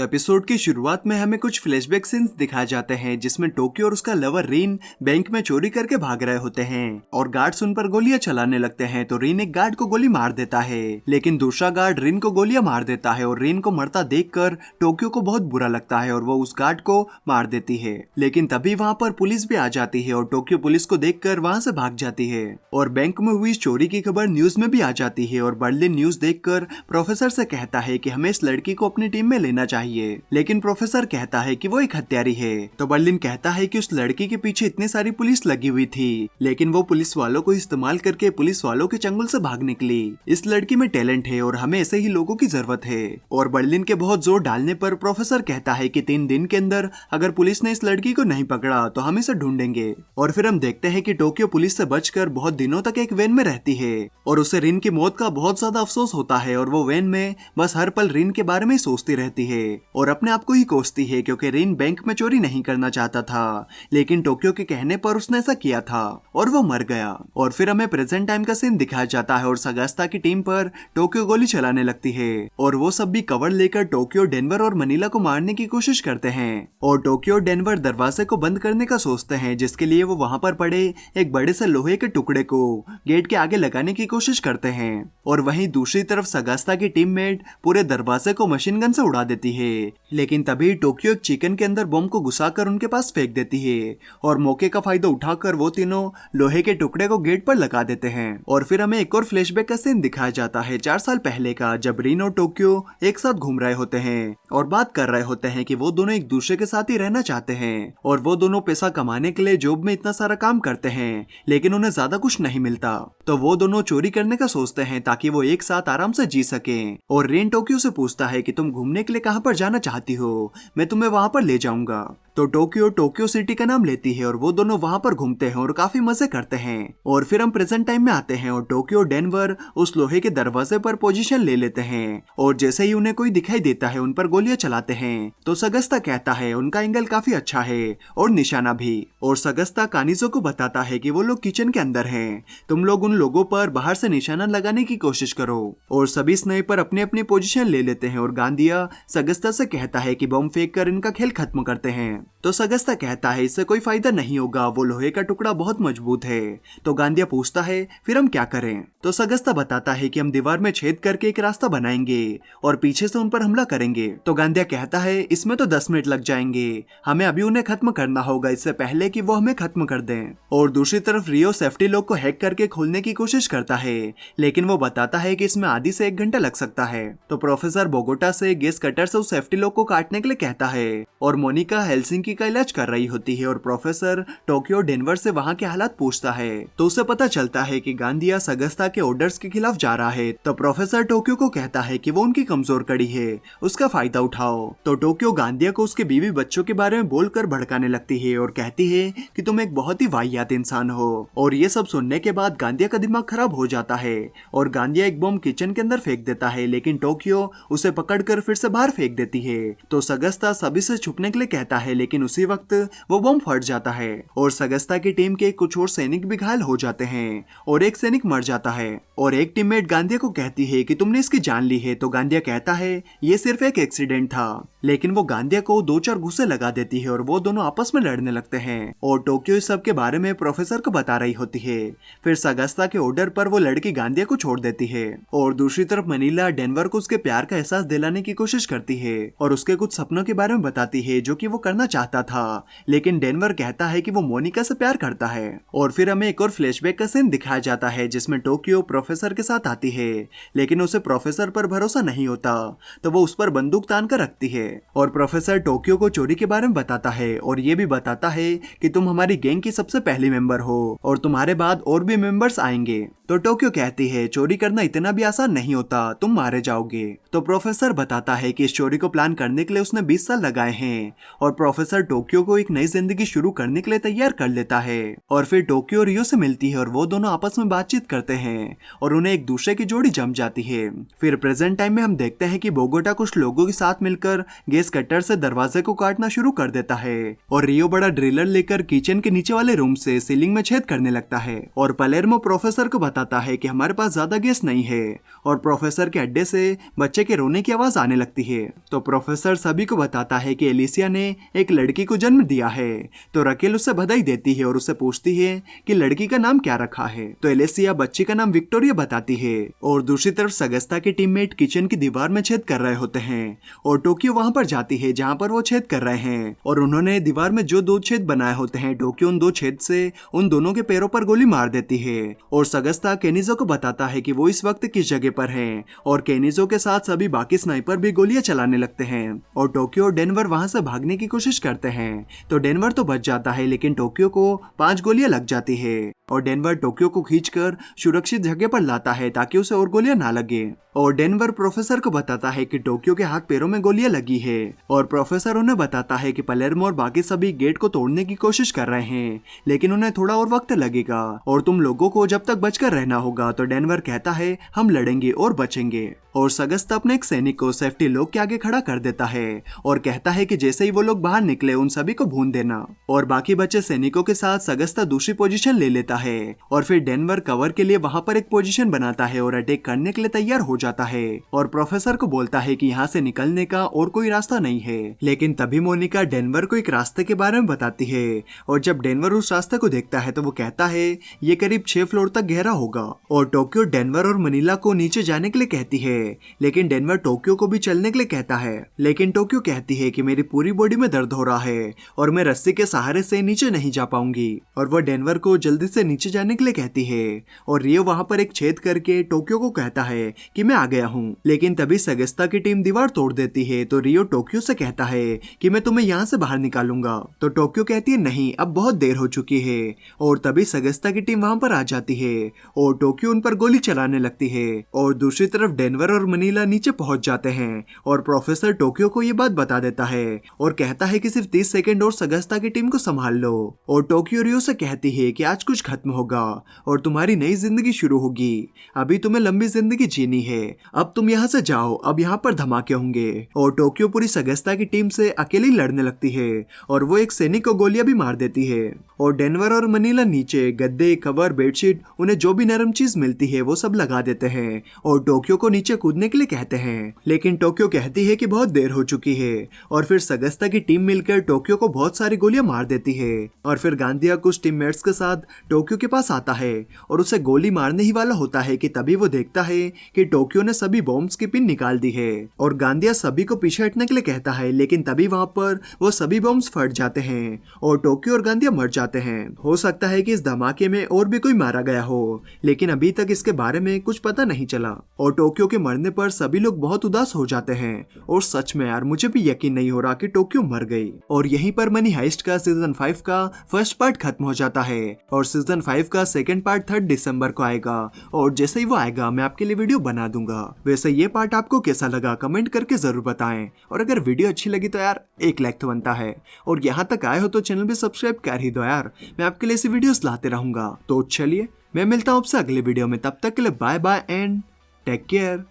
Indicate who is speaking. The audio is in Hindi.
Speaker 1: तो एपिसोड की शुरुआत में हमें कुछ फ्लैशबैक सीन्स दिखाए जाते हैं जिसमें टोक्यो और उसका लवर रिन बैंक में चोरी करके भाग रहे होते हैं और गार्ड्स उन पर गोलियां चलाने लगते हैं। तो रिन एक गार्ड को गोली मार देता है, लेकिन दूसरा गार्ड रिन को गोलियां मार देता है और रिन को मरता देखकर टोक्यो को बहुत बुरा लगता है और वो उस गार्ड को मार देती है। लेकिन तभी वहाँ पर पुलिस भी आ जाती है और टोक्यो पुलिस को देखकर वहाँ से भाग जाती है और बैंक में हुई चोरी की खबर न्यूज में भी आ जाती है और बर्लिन न्यूज देखकर प्रोफेसर से कहता है कि हमें इस लड़की को अपनी टीम में लेना चाहिए, लेकिन प्रोफेसर कहता है कि वो एक हत्यारी है। तो बर्लिन कहता है कि उस लड़की के पीछे इतनी सारी पुलिस लगी हुई थी, लेकिन वो पुलिस वालों को इस्तेमाल करके पुलिस वालों के चंगुल से भाग निकली। इस लड़की में टैलेंट है और हमें ऐसे ही लोगों की जरूरत है। और बर्लिन के बहुत जोर डालने पर प्रोफेसर कहता है कि 3 दिन के अंदर अगर पुलिस ने इस लड़की को नहीं पकड़ा तो हम इसे ढूंढेंगे। और फिर हम देखते हैं कि टोक्यो पुलिस से बचकर बहुत दिनों तक एक वैन में रहती है और उसे रिन की मौत का बहुत ज्यादा अफसोस होता है और वो वैन में बस हर पल रिन के बारे में सोचती रहती है और अपने आप को ही कोसती है, क्योंकि रिन बैंक में चोरी नहीं करना चाहता था, लेकिन टोक्यो के कहने पर उसने ऐसा किया था और वो मर गया। और फिर हमें प्रेजेंट टाइम का सीन दिखाया जाता है और सगास्ता की टीम पर टोक्यो गोली चलाने लगती है और वो सब भी कवर लेकर टोक्यो, डेनवर और मनीला को मारने की कोशिश करते हैं। और टोक्यो और डेनवर दरवाजे को बंद करने का सोचते हैं, जिसके लिए वो वहां पर पड़े एक बड़े से लोहे के टुकड़े को गेट के आगे लगाने की कोशिश करते हैं। और वहीं दूसरी तरफ सगास्ता की टीममेट पूरे दरवाजे को मशीन गन से उड़ा देती है, लेकिन तभी टोक्यो एक चिकन के अंदर बम को घुसाकर उनके पास फेंक देती है और मौके का फायदा उठाकर वो तीनों लोहे के टुकड़े को गेट पर लगा देते हैं। और फिर हमें एक और फ्लैशबैक का सीन दिखाया जाता है 4 साल पहले का, जब रिन और टोक्यो एक साथ घूम रहे होते हैं और बात कर रहे होते हैं कि वो दोनों एक दूसरे के साथ ही रहना चाहते हैं और वो दोनों पैसा कमाने के लिए जॉब में इतना सारा काम करते हैं, लेकिन उन्हें ज्यादा कुछ नहीं मिलता। तो वो दोनों चोरी करने का सोचते हैं ताकि वो एक साथ आराम से जी सकें। और रिन टोक्यो से पूछता है कि तुम घूमने के लिए कहाँ पर जाना चाहती हो, मैं तुम्हें वहां पर ले जाऊंगा। तो टोक्यो सिटी का नाम लेती है और वो दोनों वहां पर घूमते हैं और काफी मजे करते हैं। और फिर हम प्रेजेंट टाइम में आते हैं और टोक्यो डेनवर उस लोहे के दरवाजे पर पोजीशन ले लेते हैं और जैसे ही उन्हें कोई दिखाई देता है उन पर गोलियां चलाते हैं। तो सगस्ता कहता है उनका एंगल काफी अच्छा है और निशाना भी। और सगस्ता कानिजो को बताता है कि वो लोग किचन के अंदर हैं, तुम लोग उन लोगों पर बाहर से निशाना लगाने की कोशिश करो। और सभी स्नाइपर अपनी अपनी पोजीशन ले लेते हैं और गांदिया सगस्ता से कहता है कि बम फेंक कर इनका खेल खत्म करते हैं। तो सगस्ता कहता है इससे कोई फायदा नहीं होगा, वो लोहे का टुकड़ा बहुत मजबूत है। तो गांदिया पूछता है फिर हम क्या करें। तो सगस्ता बताता है कि हम दीवार में छेद करके एक रास्ता बनाएंगे और पीछे से उन पर हमला करेंगे। तो गांदिया कहता है इसमें तो 10 मिनट लग जाएंगे, हमें अभी उन्हें खत्म करना होगा इससे पहले कि वो हमें खत्म कर दें। और दूसरी तरफ रियो सेफ्टी लॉक को हैक करके खोलने की कोशिश करता है, लेकिन वो बताता है कि इसमें आधी से 1 घंटा लग सकता है। तो प्रोफेसर बोगोटा से गैस कटर से उस सेफ्टी लॉक को काटने के लिए कहता है और मोनिका हेलसिंकी का इलाज कर रही होती है और प्रोफेसर टोक्यो डेनवर से वहां के हालात पूछता है। तो उसे पता चलता है कि गांदिया सगस्ता के ऑर्डर्स के खिलाफ जा रहा है। तो प्रोफेसर टोक्यो को कहता है कि वो उनकी कमजोर कड़ी है, उसका फायदा उठाओ। तो टोक्यो गांदिया को उसके बीवी बच्चों के बारे में बोलकर भड़काने लगती है और कहती है कि तुम एक बहुत ही वाहियात इंसान हो। और ये सब सुनने के बाद गांदिया का दिमाग खराब हो जाता है और गांदिया एक बम किचन के अंदर फेंक देता है, लेकिन टोक्यो उसे पकड़कर फिर से बाहर फेंक देती है। तो सगस्ता सभी से छुपने के लिए कहता है, लेकिन उसी वक्त वो बम फट जाता है और सगस्ता की टीम के कुछ और सैनिक भी घायल हो जाते हैं और एक सैनिक मर जाता है। और एक टीममेट गांदिया को कहती है कि तुमने इसकी जान ली है। तो गांदिया कहता है ये सिर्फ एक एक्सीडेंट था, लेकिन वो गांदिया को 2-4 घुसे लगा देती है और वो दोनों आपस में लड़ने लगते हैं। और टोक्यो इस सब के बारे में प्रोफेसर को बता रही होती है। फिर सगस्ता के ऑर्डर पर वो लड़की गांदिया को छोड़ देती है और दूसरी तरफ मनीला डेनवर को उसके प्यार का एहसास दिलाने की कोशिश करती है और उसके कुछ सपनों के बारे में बताती है जो कि वो करना चाहता था, लेकिन डेनवर कहता है कि वो मोनिका से प्यार करता है। और फिर हमें एक और फ्लैशबैक का सीन दिखाया जाता है जिसमें टोक्यो प्रोफेसर के साथ आती है, लेकिन उसे प्रोफेसर पर भरोसा नहीं होता, तो वो उस पर बंदूक तान कर रखती है। और प्रोफेसर टोक्यो को चोरी के बारे में बताता है और ये भी बताता है कि तुम हमारी गैंग की सबसे पहली मेंबर हो और तुम्हारे बाद और भी मेंबर्स आएंगे। तो टोक्यो कहती है चोरी करना इतना भी आसान नहीं होता, तुम मारे जाओगे। तो प्रोफेसर बताता है कि इस चोरी को प्लान करने के लिए उसने 20 साल लगाए हैं और प्रोफेसर टोक्यो को एक नई जिंदगी शुरू करने के लिए तैयार कर लेता है। और फिर टोक्यो रियो से मिलती है और वो दोनों आपस में बातचीत करते हैं और उन्हें एक दूसरे की जोड़ी जम जाती है। फिर प्रेजेंट टाइम में हम देखते हैं कि बोगोटा कुछ लोगों के साथ मिलकर गैस कटर से दरवाजे को काटना शुरू कर देता है और रियो बड़ा ड्रिलर लेकर किचन के नीचे वाले रूम से सीलिंग में छेद करने लगता है। और पलेर्मो प्रोफेसर को बताता है कि हमारे पास ज्यादा गैस नहीं है और प्रोफेसर के अड्डे से बच्चे बच्चे के रोने की आवाज आने लगती है। तो प्रोफेसर सभी को बताता है कि एलिसिया ने एक लड़की को जन्म दिया है। तो रकेल उससे बधाई देती है और उससे पूछती है कि लड़की का नाम क्या रखा है। तो एलिसिया बच्ची का नाम विक्टोरिया बताती है। और दूसरी तरफ सगस्ता के टीममेट किचन की दीवार में छेद कर रहे होते हैं और टोक्यो वहां पर जाती है जहां पर वो छेद कर रहे हैं। और उन्होंने दीवार में जो 2 छेद बनाए होते हैं, टोक्यो उन 2 छेद से उन दोनों के पैरों पर गोली मार देती है। और सगस्ता केनिजो को बताता है कि वो इस वक्त किस जगह पर है। और केनिजो के साथ सभी बाकी स्नाइपर भी गोलियां चलाने लगते हैं। और टोक्यो और डेनवर वहां से भागने की कोशिश करते हैं। तो डेनवर तो बच जाता है, लेकिन टोक्यो को 5 गोलियां लग जाती है। और डेनवर टोक्यो को खींचकर सुरक्षित जगह पर लाता है ताकि उसे और गोलियां ना लगे। और डेनवर प्रोफेसर को बताता है कि टोक्यो के हाथ पैरों में गोलियां लगी है। और प्रोफेसर उन्हें बताता है कि पलेर्मो और बाकी सभी गेट को तोड़ने की कोशिश कर रहे हैं, लेकिन उन्हें थोड़ा और वक्त लगेगा और तुम लोगों को जब तक बचकर रहना होगा। तो डेनवर कहता है हम लड़ेंगे और बचेंगे। और सगस्ता अपने एक सैनिक को सेफ्टी लॉक के आगे खड़ा कर देता है और कहता है कि जैसे ही वो लोग बाहर निकले उन सभी को भून देना। और बाकी बचे सैनिकों के साथ सगस्ता दूसरी पोजीशन ले लेता है। और फिर डेनवर कवर के लिए वहां पर एक पोजीशन बनाता है और अटैक करने के लिए तैयार हो जाता है। और प्रोफेसर को बोलता है कि यहाँ से निकलने का और कोई रास्ता नहीं है। लेकिन तभी मोनिका डेनवर को एक रास्ते के बारे में बताती है। और जब डेनवर उस रास्ते को देखता है तो वो कहता है ये करीब 6 फ्लोर तक गहरा होगा। और टोक्यो डेनवर और मनीला को नीचे जाने के लिए कहती है, लेकिन डेनवर टोक्यो को भी चलने के लिए कहता है। लेकिन टोक्यो कहती है कि मेरी पूरी बॉडी में दर्द हो रहा है और मैं रस्सी के सहारे से नीचे नहीं जा पाऊंगी। और वो डेनवर को जल्दी से नीचे जाने के लिए कहती है। और रियो वहां पर एक छेद करके टोक्यो को कहता है कि मैं आ गया हूँ। लेकिन तभी सगस्ता की टीम दीवार तोड़ देती है। तो रियो टोक्यो से कहता है कि मैं तुम्हें यहाँ से बाहर निकालूंगा। तो टोक्यो कहती है नहीं, अब बहुत देर हो चुकी है। और तभी सगस्ता की टीम वहां पर आ जाती है और टोक्यो उन पर गोली चलाने लगती है। और दूसरी तरफ डेनवर और मनीला नीचे पहुंच जाते हैं और प्रोफेसर टोक्यो को ये बात बता देता है और कहता है कि सिर्फ 30 सेकंड और सगस्ता की टीम को संभाल लो। और टोक्यो रियो से कहती है कि आज कुछ खत्म होगा और तुम्हारी नई जिंदगी शुरू होगी। अभी तुम्हें लंबी जिंदगी जीनी है, अब तुम यहाँ से जाओ, अब यहाँ पर धमाके होंगे। और टोक्यो पूरी सगस्ता की टीम से अकेली लड़ने लगती है और वो एक सैनिक को गोलियां भी मार देती है। और डेनवर और मनीला नीचे गद्दे, कवर, बेडशीट, उन्हें जो भी नरम चीज मिलती है वो सब लगा देते हैं और टोक्यो को नीचे कूदने के लिए कहते हैं। लेकिन टोक्यो कहती है कि बहुत देर हो चुकी है। और फिर सगस्ता की टीम मिलकर टोक्यो को बहुत सारी गोलियां मार देती है। और फिर गांधिया कुछ टीममेट्स के साथ टोक्यो के पास आता है और उसे गोली मारने ही वाला होता है कि तभी वो देखता है कि टोक्यो ने सभी बॉम्ब्स की पिन निकाल दी है। और गांधिया सभी को पीछे हटने के लिए कहता है, लेकिन तभी वहां पर वो सभी बॉम्ब्स फट जाते हैं और टोक्यो और गांधिया मर जाते हैं। हो सकता है कि इस धमाके में और भी कोई मारा गया हो, लेकिन अभी तक इसके बारे में कुछ पता नहीं चला। और टोक्यो के मरने पर सभी लोग बहुत उदास हो जाते हैं। और सच में यार मुझे भी यकीन नहीं हो रहा कि टोक्यो मर गई। और यहीं पर मनी हाइस्ट का सीजन 5 का फर्स्ट पार्ट खत्म हो जाता है और सीजन 5 का सेकंड पार्ट 3 दिसंबर को आएगा। और जैसे ही वो आएगा मैं आपके लिए वीडियो बना दूंगा। वैसे ये पार्ट आपको कैसा लगा कमेंट करके जरूर बताएं। और अगर वीडियो अच्छी लगी तो यार एक लाइक तो बनता है। और यहाँ तक आए हो तो चैनल भी सब्सक्राइब कर ही दो यार, मैं आपके लिए ऐसी वीडियोस लाते रहूंगा। तो चलिए मैं मिलता हूँ आपसे अगले वीडियो में, तब तक के लिए bye bye and take care.